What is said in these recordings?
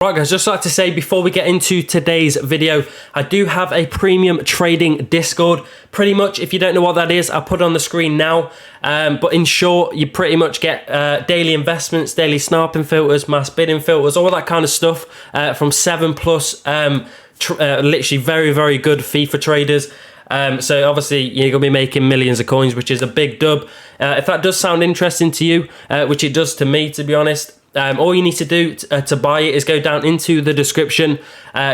Right guys, just like to say before we get into today's video, I do have a premium trading Discord. Pretty much, if you don't know what that is, I'll put it on the screen now. But in short, you pretty much get daily investments, daily sniping filters, mass bidding filters, all that kind of stuff from 7+, literally very, very good FIFA traders. So obviously you're going to be making millions of coins, which is a big dub. If that does sound interesting to you, which it does to me, to be honest, all you need to do to buy it is go down into the description,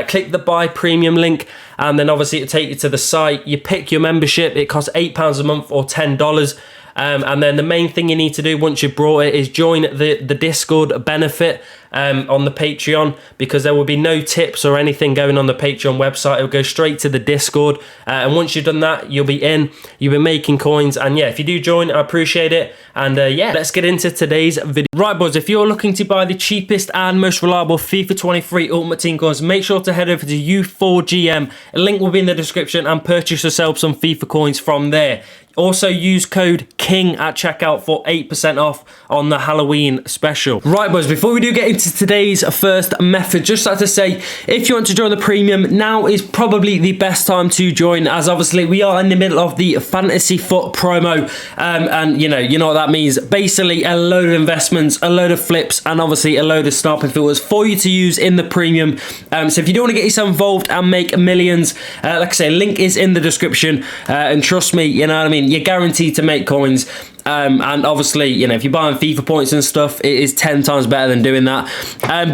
click the buy premium link, and then obviously it'll take you to the site. You pick your membership. It costs £8 a month or $10. And then the main thing you need to do once you've brought it is join the Discord benefit on the Patreon, because there will be no tips or anything going on the Patreon website. It'll go straight to the Discord, and once you've done that, you'll be in, you'll be making coins. And yeah, if you do join, I appreciate it. And yeah, let's get into today's video. Right boys, if you're looking to buy the cheapest and most reliable FIFA 23 Ultimate Team coins, make sure to head over to U4GM. A link will be in the description, and purchase yourself some FIFA coins from there. Also use code KING at checkout for 8% off on the Halloween special. Right boys, before we do get into today's first method, just like to say, if you want to join the premium, now is probably the best time to join, as obviously we are in the middle of the Fantasy Foot promo, and you know what that means. Basically a load of investments, a load of flips, and obviously a load of sniping filters for you to use in the premium. So if you do want to get yourself involved and make millions, like I say, link is in the description, and trust me, you know what I mean, you're guaranteed to make coins. And obviously, you know, if you're buying FIFA points and stuff, it is 10 times better than doing that.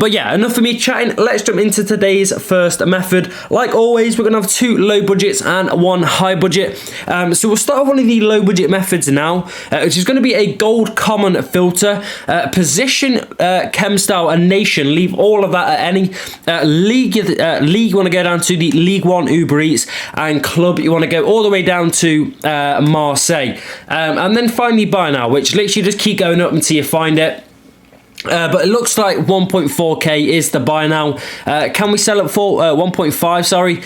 But yeah, enough of me chatting. Let's jump into today's first method. Like always, we're going to have 2 low budgets and 1 high budget. So we'll start with one of the low budget methods now, which is going to be a gold common filter. Position, chem style, and nation. Leave all of that at any. League, you want to go down to the League 1 Uber Eats, and club, you want to go all the way down to Marseille. And then finally buy now, which literally just keep going up until you find it. But it looks like 1.4k is the buy now. Can we sell it for 1.5? Sorry.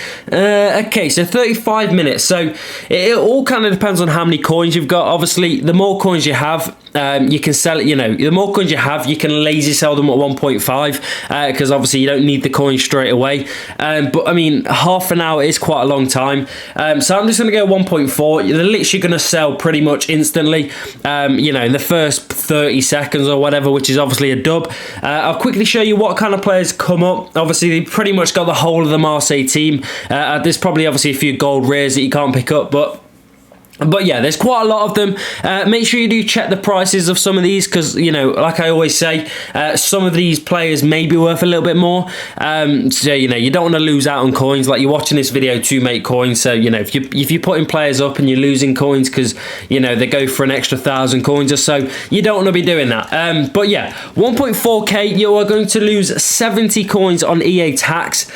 Okay, so 35 minutes. So it all kind of depends on how many coins you've got. Obviously, the more coins you have, you can sell it. You know, the more coins you have, you can lazy sell them at 1.5, because obviously you don't need the coin straight away. But I mean, half an hour is quite a long time. So I'm just going to go 1.4. They're literally going to sell pretty much instantly. You know, in the first 30 seconds or whatever, which is obviously a dub. I'll quickly show you what kind of players come up. Obviously, they pretty much got the whole of the Marseille team. There's probably obviously a few gold rares that you can't pick up, but yeah, there's quite a lot of them. Make sure you do check the prices of some of these, because, you know, like I always say, some of these players may be worth a little bit more. So, you know, you don't want to lose out on coins. Like, you're watching this video to make coins. So, you know, if you're putting players up and you're losing coins because, you know, they go for an extra 1,000 coins or so, you don't want to be doing that. But yeah, 1.4k, you are going to lose 70 coins on EA tax.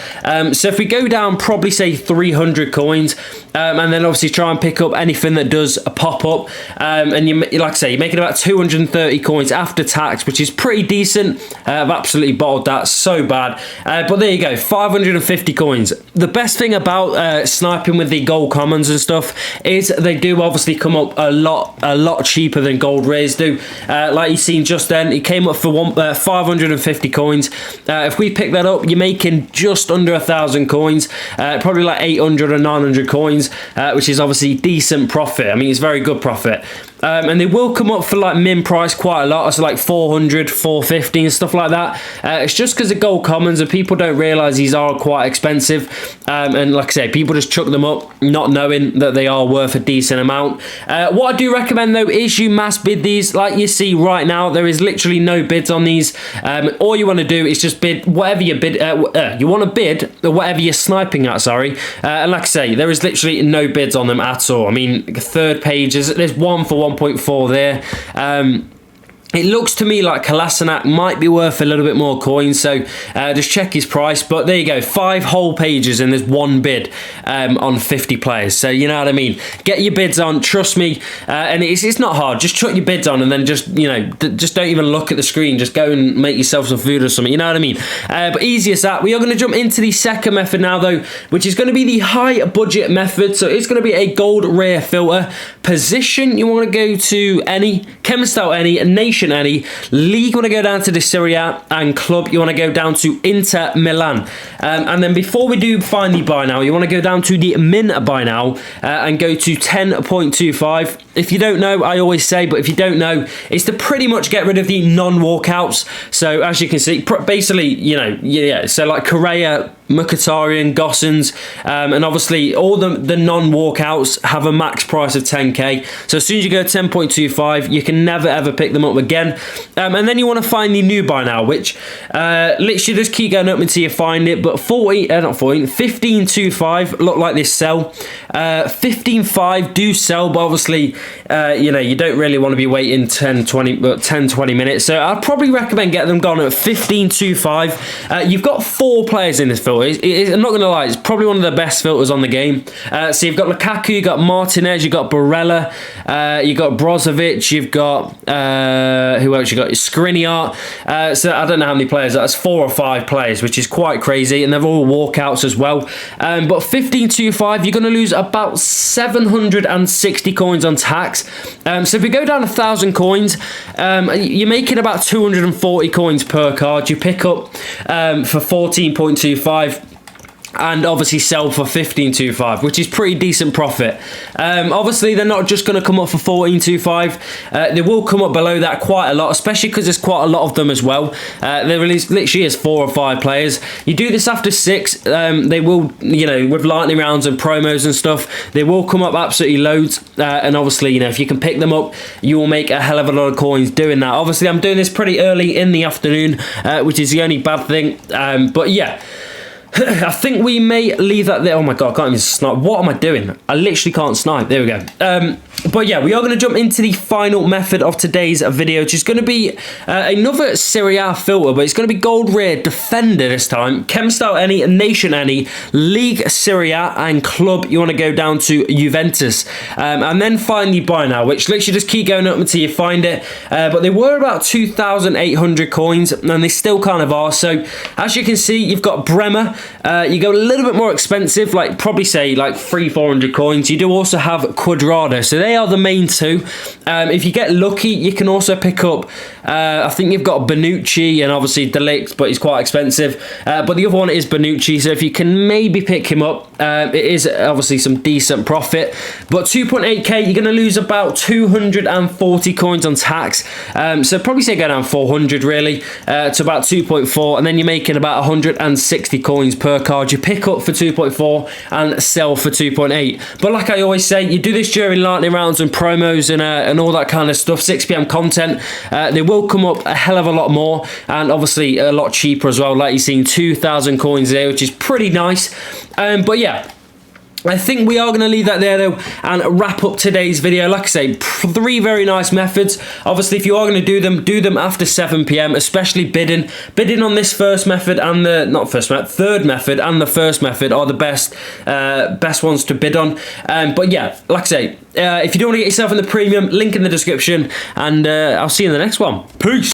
So if we go down, probably say 300 coins, and then obviously try and pick up anything that does pop up, and you, like I say, you're making about 230 coins after tax, which is pretty decent. I've absolutely bottled that so bad, but there you go, 550 coins. The best thing about sniping with the gold commons and stuff is they do obviously come up a lot cheaper than gold rares do. Like you've seen just then, it came up for 550 coins. If we pick that up, you're making just under 1,000 coins, probably like 800 or 900 coins, which is obviously decent profit. I mean, it's very good profit. And they will come up for like min price quite a lot. It's like 400, 450 and stuff like that. It's just because of gold commons, and people don't realise these are quite expensive. And like I say, people just chuck them up not knowing that they are worth a decent amount. What I do recommend though is you mass bid these. Like you see right now, there is literally no bids on these. All you want to do is just bid whatever you bid. You want to bid whatever you're sniping at, sorry. And like I say, there is literally no bids on them at all. I mean, the third page, there's one for 1.4 there. It looks to me like Kolasinac might be worth a little bit more coins, so just check his price. But there you go, 5 whole pages and there's 1 bid on 50 players. So you know what I mean. Get your bids on, trust me, and it's not hard. Just chuck your bids on and then just, you know, just don't even look at the screen. Just go and make yourself some food or something. You know what I mean. But easy as that. We are going to jump into the second method now though, which is going to be the high budget method. So it's going to be a gold rare filter. Position, you want to go to any, chem style any, nation nation any, league you want to go down to the Serie A, and club you want to go down to Inter Milan. And then before we do finally buy now, you want to go down to the min buy now and go to 10.25. If you don't know, I always say, but if you don't know, it's to pretty much get rid of the non-walkouts. So as you can see, basically, you know, yeah, so like Correa, Mkhitaryan, Gossens, and obviously all the non-walkouts have a max price of 10k. So as soon as you go 10.25, you can never ever pick them up again. And then you want to find the new buy now, which literally just keep going up until you find it. But 15.25 look like this sell. 15.5 do sell, but obviously you know, you don't really want to be waiting 10-20 minutes. So I'd probably recommend getting them gone at 15.25. You've got 4 players in this filter. I'm not going to lie, it's probably one of the best filters on the game. So you've got Lukaku, you've got Martinez, you've got Barella, you've got Brozovic, you've got who else you got? Skriniar. So I don't know how many players. That's 4 or 5 players, which is quite crazy, and they're all walkouts as well. But 15.25, you're going to lose about 760 coins on tax. So if we go down 1,000 coins, you're making about 240 coins per card. You pick up for 14.25. And obviously sell for 15.25, which is pretty decent profit. Obviously, they're not just going to come up for 14.25. They will come up below that quite a lot, especially because there's quite a lot of them as well. There literally is 4 or 5 players. You do this after 6, they will, you know, with lightning rounds and promos and stuff, they will come up absolutely loads. And obviously, you know, if you can pick them up, you will make a hell of a lot of coins doing that. Obviously, I'm doing this pretty early in the afternoon, which is the only bad thing. But yeah. I think we may leave that there. Oh my god, I can't even snipe. What am I doing? I literally can't snipe. There we go. But yeah, we are going to jump into the final method of today's video, which is going to be another Serie A filter, but it's going to be gold rare defender this time. Chem style any, nation any, league, Serie A, and club you want to go down to Juventus. And then finally buy now, which literally just keep going up until you find it. But they were about 2,800 coins, and they still kind of are. So as you can see, you've got Bremer. You go a little bit more expensive, like probably say like 300-400 coins. You do also have Quadrado, so they are the main 2. If you get lucky, you can also pick up I think you've got Bonucci and obviously De Ligt, but he's quite expensive. But the other one is Bonucci, so if you can maybe pick him up, it is obviously some decent profit. But 2.8k, you're going to lose about 240 coins on tax. So probably say go down 400 really to about 2.4, and then you're making about 160 coins per card. You pick up for 2.4 and sell for 2.8. But like I always say, you do this during lightning rounds and promos and all that kind of stuff, 6 PM content. They will come up a hell of a lot more, and obviously a lot cheaper as well. Like you're seeing 2,000 coins there, which is pretty nice. But yeah, I think we are going to leave that there though and wrap up today's video. Like I say, 3 very nice methods. Obviously, if you are going to do them after 7 PM, especially bidding. Bidding on this first method and the third method and the first method are the best ones to bid on. But yeah, like I say, if you do want to get yourself in the premium, link in the description, and I'll see you in the next one. Peace.